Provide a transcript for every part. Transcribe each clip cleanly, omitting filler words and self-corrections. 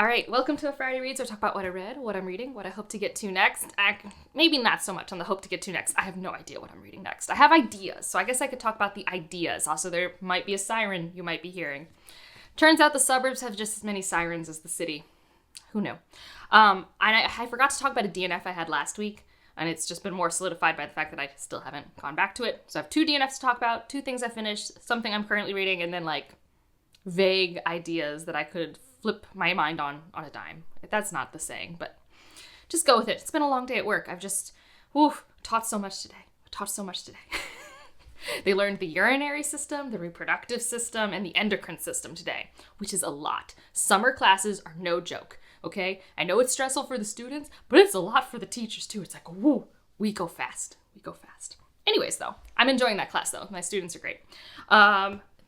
All right, welcome to a Friday Reads, where I talk about what I read, what I'm reading, what I hope to get to next. Maybe not so much on the hope to get to next. I have no idea what I'm reading next. I have ideas, so I guess I could talk about the ideas. Also, there might be a siren you might be hearing. Turns out the suburbs have just as many sirens as the city. Who knew? I forgot to talk about a DNF I had last week, and it's just been more solidified by the fact that I still haven't gone back to it. So I have 2 DNFs to talk about, 2 things I finished, something I'm currently reading, and then vague ideas that I could flip my mind on a dime. That's not the saying, but just go with it. It's been a long day at work. I've just taught so much today. They learned the urinary system, the reproductive system, and the endocrine system today, which is a lot. Summer classes are no joke, okay? I know it's stressful for the students, but it's a lot for the teachers too. It's like, we go fast. Anyways, though, I'm enjoying that class, though. My students are great.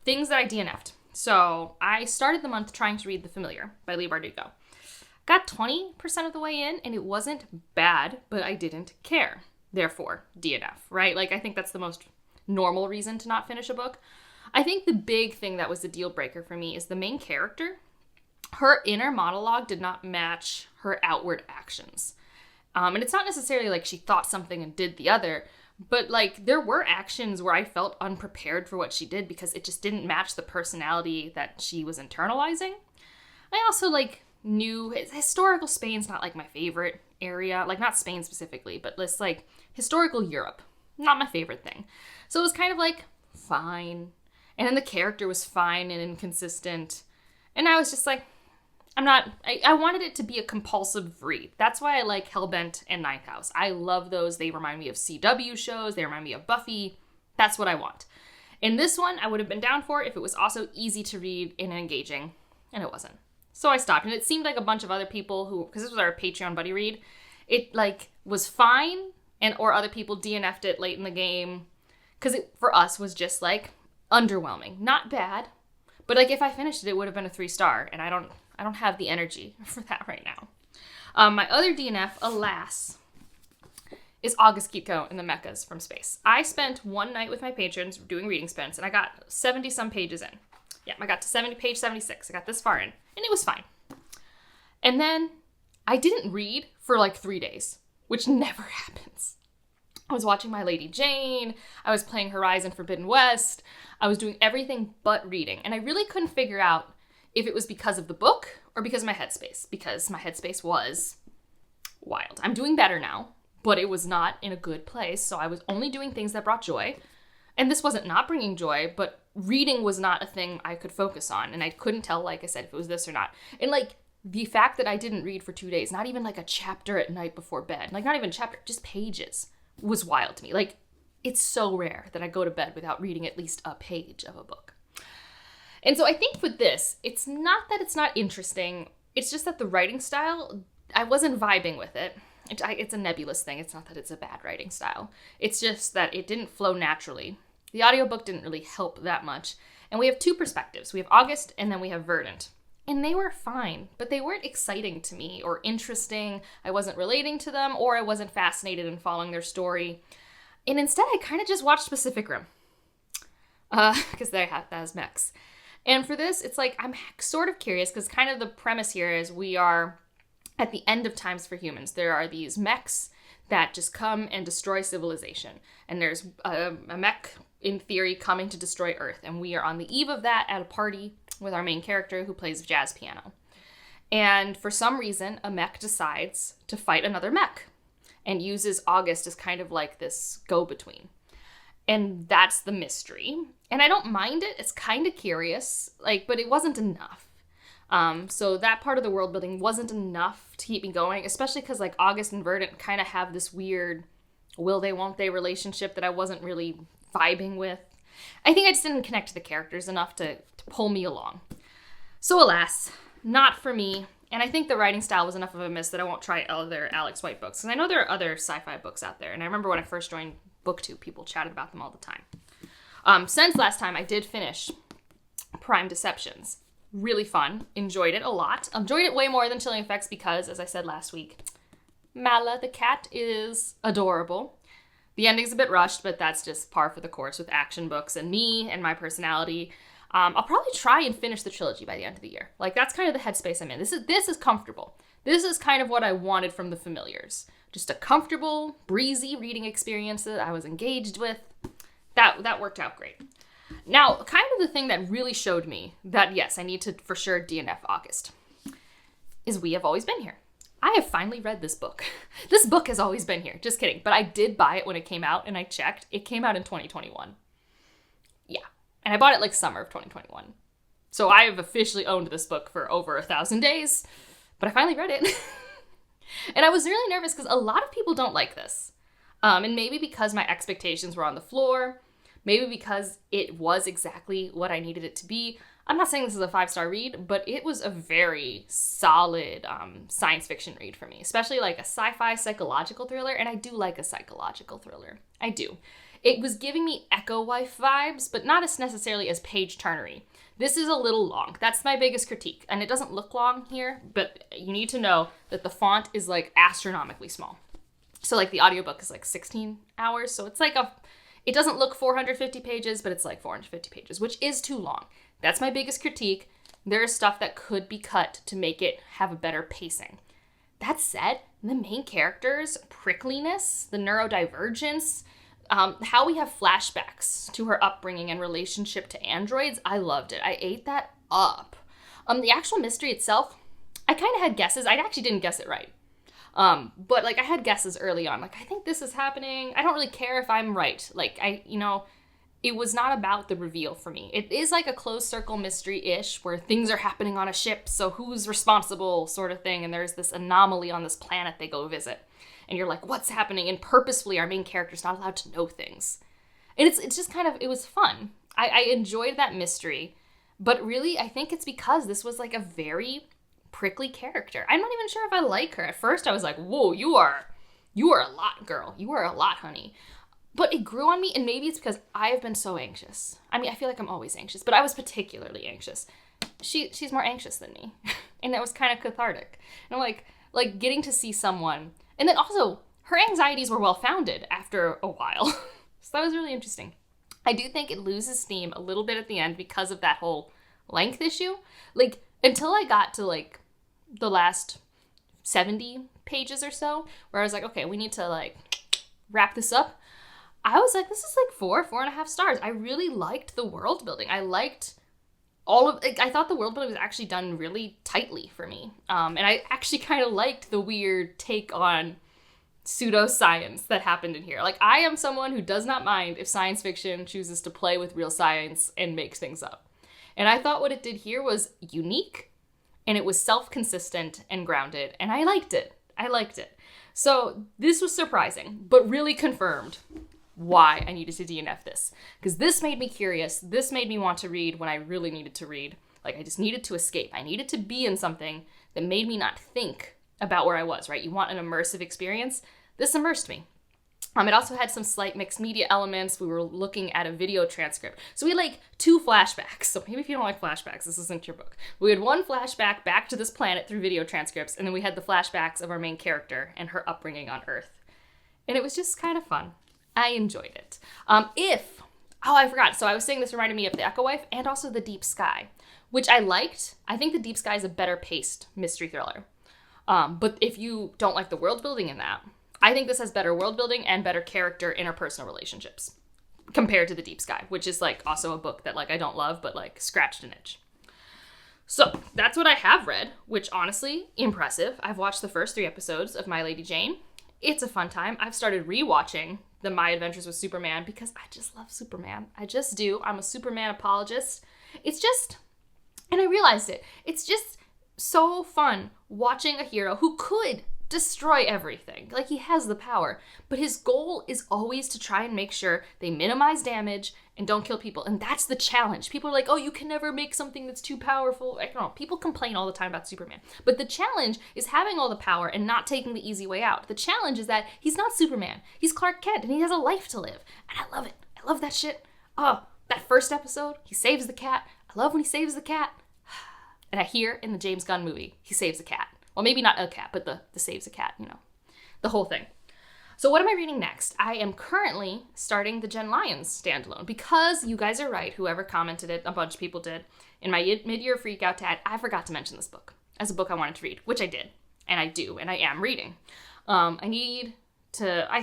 Things that I DNF'd. So I started the month trying to read The Familiar by Leigh Bardugo. Got 20% of the way in, and it wasn't bad, but I didn't care. Therefore, DNF, right? I think that's the most normal reason to not finish a book. I think the big thing that was the deal breaker for me is the main character. Her inner monologue did not match her outward actions. And it's not necessarily she thought something and did the other, but there were actions where I felt unprepared for what she did because it just didn't match the personality that she was internalizing. I also knew historical Spain's not my favorite area, not Spain specifically, but this historical Europe, not my favorite thing. So it was kind of fine. And then the character was fine and inconsistent. And I was just I wanted it to be a compulsive read. That's why I like Hellbent and Ninth House. I love those. They remind me of CW shows. They remind me of Buffy. That's what I want. In this one, I would have been down for it if it was also easy to read and engaging, and it wasn't. So I stopped, and it seemed like a bunch of other people because this was our Patreon buddy read, it was fine, or other people DNF'd it late in the game, because it, for us, was just underwhelming. Not bad, but if I finished it, it would have been a 3-star, and I don't have the energy for that right now. My other DNF, alas, is August Kiko and the Mechas from Space. I spent one night with my patrons doing reading sprints, and I got 70-some pages in. Yeah, I got to page 76. I got this far in, and it was fine. And then I didn't read for 3 days, which never happens. I was watching My Lady Jane. I was playing Horizon Forbidden West. I was doing everything but reading, and I really couldn't figure out if it was because of the book or because of my headspace, because my headspace was wild. I'm doing better now, but it was not in a good place, so I was only doing things that brought joy. And this wasn't not bringing joy, but reading was not a thing I could focus on, and I couldn't tell, like I said, if it was this or not. And, the fact that I didn't read for 2 days, not even, a chapter at night before bed, not even a chapter, just pages, was wild to me. It's so rare that I go to bed without reading at least a page of a book. And so I think with this, it's not that it's not interesting. It's just that the writing style, I wasn't vibing with it. It's a nebulous thing. It's not that it's a bad writing style. It's just that it didn't flow naturally. The audiobook didn't really help that much. And we have 2 perspectives. We have August and then we have Verdant. And they were fine, but they weren't exciting to me or interesting. I wasn't relating to them, or I wasn't fascinated in following their story. And instead, I kind of just watched Pacific Rim. Because that has mechs. And for this, it's I'm sort of curious because kind of the premise here is we are at the end of times for humans. There are these mechs that just come and destroy civilization. And there's a mech, in theory, coming to destroy Earth. And we are on the eve of that at a party with our main character who plays jazz piano. And for some reason, a mech decides to fight another mech and uses August as kind of this go-between. And that's the mystery. And I don't mind it. It's kind of curious, but it wasn't enough. So that part of the world building wasn't enough to keep me going, especially because August and Verdant kind of have this weird will they, won't they relationship that I wasn't really vibing with. I think I just didn't connect to the characters enough to pull me along. So alas, not for me. And I think the writing style was enough of a miss that I won't try other Alex White books. Because I know there are other sci-fi books out there. And I remember when I first joined BookTube, people chatted about them all the time. Since last time, I did finish Prime Deceptions. Really fun. Enjoyed it a lot. Enjoyed it way more than Chilling Effects because, as I said last week, Mala the cat is adorable. The ending's a bit rushed, but that's just par for the course with action books and me and my personality. I'll probably try and finish the trilogy by the end of the year. Like, that's kind of the headspace I'm in. This is comfortable. This is kind of what I wanted from The Familiars. Just a comfortable, breezy reading experience that I was engaged with. That worked out great. Now, kind of the thing that really showed me that, yes, I need to for sure DNF August is We Have Always Been Here. I have finally read this book. This book has always been here. Just kidding. But I did buy it when it came out, and I checked. It came out in 2021. Yeah. And I bought it like summer of 2021. So I have officially owned this book for over 1,000 days. But I finally read it. And I was really nervous because a lot of people don't like this. And maybe because my expectations were on the floor. Maybe because it was exactly what I needed it to be. I'm not saying this is a 5-star read, but it was a very solid science fiction read for me, especially like a sci-fi psychological thriller, and I do like a psychological thriller. I do. It was giving me Echo Wife vibes, but not as necessarily as page-turnery. This is a little long. That's my biggest critique, and it doesn't look long here, but you need to know that the font is like astronomically small. So like the audiobook is like 16 hours, so it's like it doesn't look 450 pages, but it's like 450 pages, which is too long. That's my biggest critique. There is stuff that could be cut to make it have a better pacing. That said, the main characters, prickliness, the neurodivergence, how we have flashbacks to her upbringing and relationship to androids, I loved it. I ate that up. The actual mystery itself, I kind of had guesses. I actually didn't guess it right. But like I had guesses early on. Like, I think this is happening. I don't really care if I'm right. Like, it was not about the reveal for me. It is like a closed circle mystery-ish where things are happening on a ship, so who's responsible sort of thing, and there's this anomaly on this planet they go visit. And you're like, what's happening? And purposefully our main character's not allowed to know things. And it's just kind of, it was fun. I enjoyed that mystery, but really I think it's because this was like a very prickly character. I'm not even sure if I like her. At first I was like, whoa, you are a lot, girl. You are a lot, honey. But it grew on me, and maybe it's because I have been so anxious. I mean, I feel like I'm always anxious, but I was particularly anxious. She's more anxious than me, and that was kind of cathartic. And I'm like getting to see someone, and then also her anxieties were well-founded after a while. So that was really interesting. I do think it loses steam a little bit at the end because of that whole length issue. Like, until I got to like the last 70 pages or so, where I was like, okay, we need to like wrap this up. I was like, this is like 4.5 stars. I really liked the world building. I liked I thought the world building was actually done really tightly for me. And I actually kind of liked the weird take on pseudoscience that happened in here. Like, I am someone who does not mind if science fiction chooses to play with real science and makes things up. And I thought what it did here was unique, and it was self-consistent and grounded, and I liked it. So this was surprising, but really confirmed why I needed to DNF this. Because this made me curious. This made me want to read when I really needed to read. Like, I just needed to escape. I needed to be in something that made me not think about where I was, right? You want an immersive experience? This immersed me. It also had some slight mixed media elements. We were looking at a video transcript. So we had like 2 flashbacks. So maybe if you don't like flashbacks, this isn't your book. We had one flashback back to this planet through video transcripts, and then we had the flashbacks of our main character and her upbringing on Earth. And it was just kind of fun. I enjoyed it. I forgot. So I was saying this reminded me of The Echo Wife and also The Deep Sky, which I liked. I think The Deep Sky is a better paced mystery thriller. But if you don't like the world building in that, I think this has better world building and better character interpersonal relationships compared to The Deep Sky, which is like also a book that like I don't love, but like scratched an itch. So that's what I have read, which honestly, impressive. I've watched the first 3 episodes of My Lady Jane. It's a fun time. I've started rewatching the My Adventures with Superman because I just love Superman. I just do. I'm a Superman apologist. It's just, and I realized it, it's just so fun watching a hero who could destroy everything. Like, he has the power, but his goal is always to try and make sure they minimize damage and don't kill people. And that's the challenge. People are like, oh, you can never make something that's too powerful. I don't know. People complain all the time about Superman. But the challenge is having all the power and not taking the easy way out. The challenge is that he's not Superman. He's Clark Kent, and he has a life to live. And I love it. I love that shit. Oh, that first episode, he saves the cat. I love when he saves the cat. And I hear in the James Gunn movie, he saves a cat. Well, maybe not a cat, but the saves a cat, you know, the whole thing. So what am I reading next? I am currently starting the Jen Lyons standalone because you guys are right. Whoever commented it, a bunch of people did. In my mid-year freakout tag, I forgot to mention this book as a book I wanted to read, which I did. And I do, and I am reading. I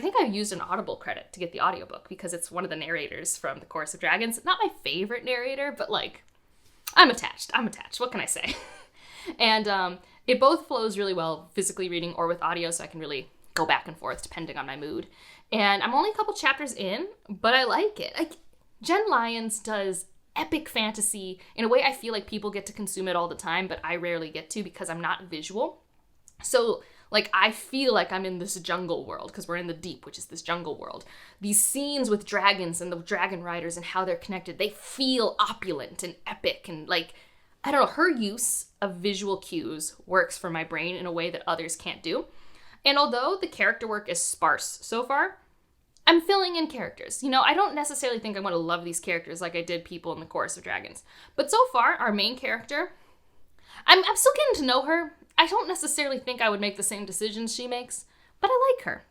think I used an Audible credit to get the audiobook because it's one of the narrators from The Chorus of Dragons. Not my favorite narrator, but like, I'm attached. What can I say? And it both flows really well physically reading or with audio, so I can really go back and forth depending on my mood. And I'm only a couple chapters in, but I like it. Jen Lyons does epic fantasy in a way I feel like people get to consume it all the time, but I rarely get to because I'm not visual. So like, I feel like I'm in this jungle world because we're in the deep, which is this jungle world. These scenes with dragons and the dragon riders and how they're connected, they feel opulent and epic. And like, I don't know, her use of visual cues works for my brain in a way that others can't do. And although the character work is sparse so far, I'm filling in characters. I don't necessarily think I'm going to love these characters like I did people in The Chorus of Dragons. But so far, our main character, I'm still getting to know her. I don't necessarily think I would make the same decisions she makes, but I like her.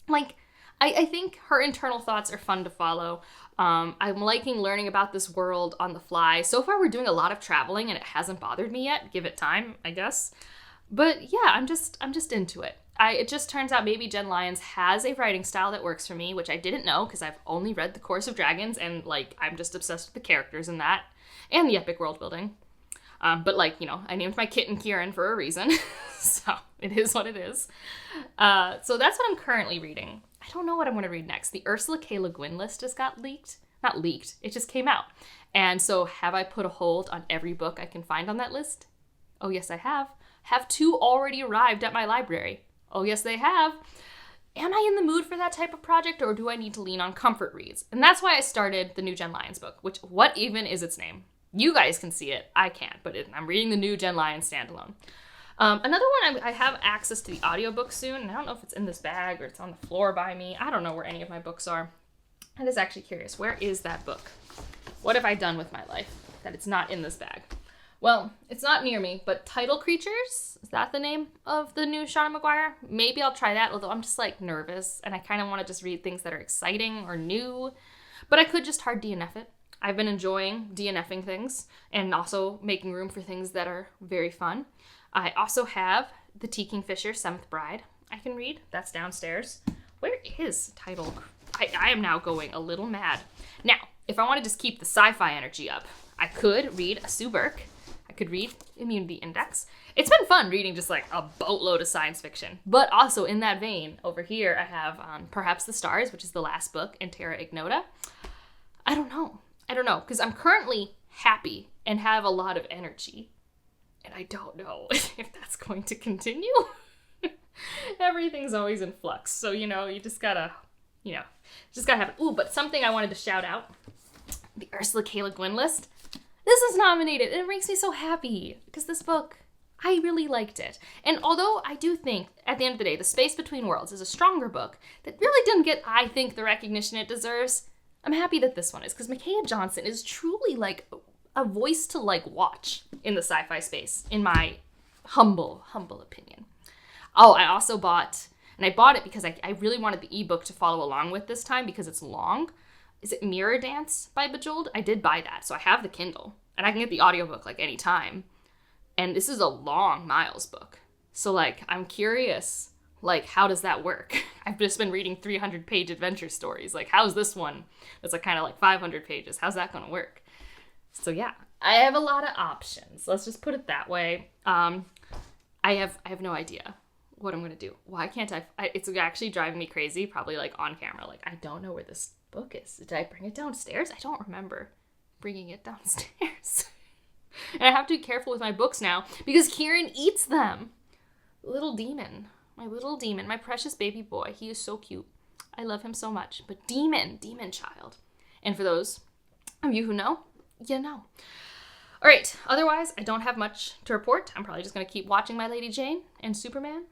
Like, I think her internal thoughts are fun to follow. I'm liking learning about this world on the fly. So far, we're doing a lot of traveling, and it hasn't bothered me yet. Give it time, I guess. But yeah, I'm just into it. It just turns out maybe Jen Lyons has a writing style that works for me, which I didn't know because I've only read The Chorus of Dragons, and like, I'm just obsessed with the characters in that and the epic world building. But like, I named my kitten Kieran for a reason, so it is what it is. So that's what I'm currently reading. I don't know what I'm going to read next. The Ursula K. Le Guin list just got leaked. Not leaked, it just came out. And so have I put a hold on every book I can find on that list? Oh yes, I have. Have 2 already arrived at my library? Oh yes, they have. Am I in the mood for that type of project, or do I need to lean on comfort reads? And that's why I started the new Jen Lyons book, which, what even is its name? You guys can see it. I can't, but I'm reading the new Jen Lyons standalone. Another one, I have access to the audiobook soon, and I don't know if it's in this bag or it's on the floor by me. I don't know where any of my books are. I was actually curious. Where is that book? What have I done with my life that it's not in this bag? Well, it's not near me, but Tidal Creatures, is that the name of the new Shauna McGuire? Maybe I'll try that, although I'm just like nervous, and I kind of want to just read things that are exciting or new, but I could just hard DNF it. I've been enjoying DNFing things and also making room for things that are very fun. I also have the T. Kingfisher 7th Bride I can read. That's downstairs. Where is Tidal? I am now going a little mad. Now, if I want to just keep the sci-fi energy up, I could read a Sue Burke. I could read Immunity Index. It's been fun reading just like a boatload of science fiction. But also in that vein, over here I have Perhaps the Stars, which is the last book in Terra Ignota. I don't know, because I'm currently happy and have a lot of energy. And I don't know if that's going to continue. Everything's always in flux. So, you just gotta have it. Ooh, but something I wanted to shout out. The Ursula K. Le Guin list. This is nominated, and it makes me so happy because this book, I really liked it. And although I do think, at the end of the day, The Space Between Worlds is a stronger book that really didn't get, I think, the recognition it deserves, I'm happy that this one is, because Micaiah Johnson is truly, like, a voice to, like, watch in the sci-fi space, in my humble opinion. Oh, I also bought, and I bought it because I really wanted the ebook to follow along with this time because it's long. Is it Mirror Dance by Bejeweled? I did buy that, so I have the Kindle, and I can get the audiobook, like, anytime. And this is a long Miles book. So, like, I'm curious, like, how does that work? I've just been reading 300-page adventure stories. Like, how's this one that's, like, kind of like 500 pages? How's that going to work? So, yeah, I have a lot of options. Let's just put it that way. I have no idea what I'm going to do. Why can't I? It's actually driving me crazy, probably, like, on camera. Like, I don't know where this book is. Did I bring it downstairs? I don't remember bringing it downstairs. And I have to be careful with my books now because Kieran eats them. Little demon. My little demon. My precious baby boy. He is so cute. I love him so much. But demon child. And for those of you who know, you know. All right. Otherwise, I don't have much to report. I'm probably just going to keep watching My Lady Jane and Superman.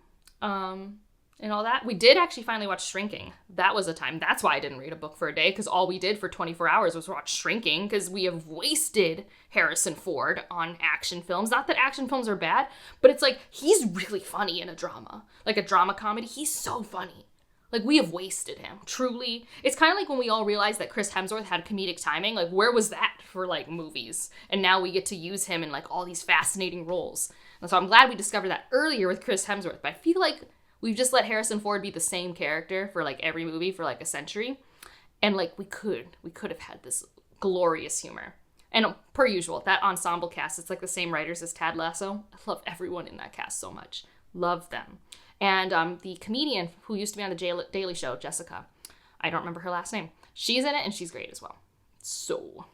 And all that. We did actually finally watch Shrinking. That was a time. That's why I didn't read a book for a day, because all we did for 24 hours was watch Shrinking, because we have wasted Harrison Ford on action films. Not that action films are bad, but it's like, he's really funny in a drama. Like a drama comedy. He's so funny. Like, we have wasted him, truly. It's kind of like when we all realized that Chris Hemsworth had comedic timing. Like, where was that for, like, movies? And now we get to use him in, like, all these fascinating roles. And so I'm glad we discovered that earlier with Chris Hemsworth. But I feel like we've just let Harrison Ford be the same character for, like, every movie for, like, a century. And, like, we could have had this glorious humor. And per usual, that ensemble cast, it's like the same writers as Ted Lasso. I love everyone in that cast so much. Love them. And the comedian who used to be on the Daily Show, Jessica, I don't remember her last name. She's in it and she's great as well. So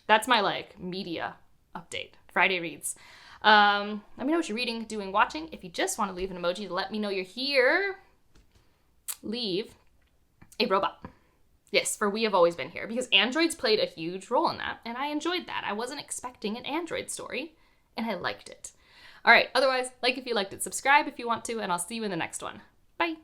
that's my like media update. Friday reads. Let me know what you're reading, doing, watching. If you just want to leave an emoji to let me know you're here, leave a robot. Yes, for We Have Always Been Here, because androids played a huge role in that, and I enjoyed that. I wasn't expecting an android story, and I liked it. All right, otherwise, like if you liked it, subscribe if you want to, and I'll see you in the next one. Bye.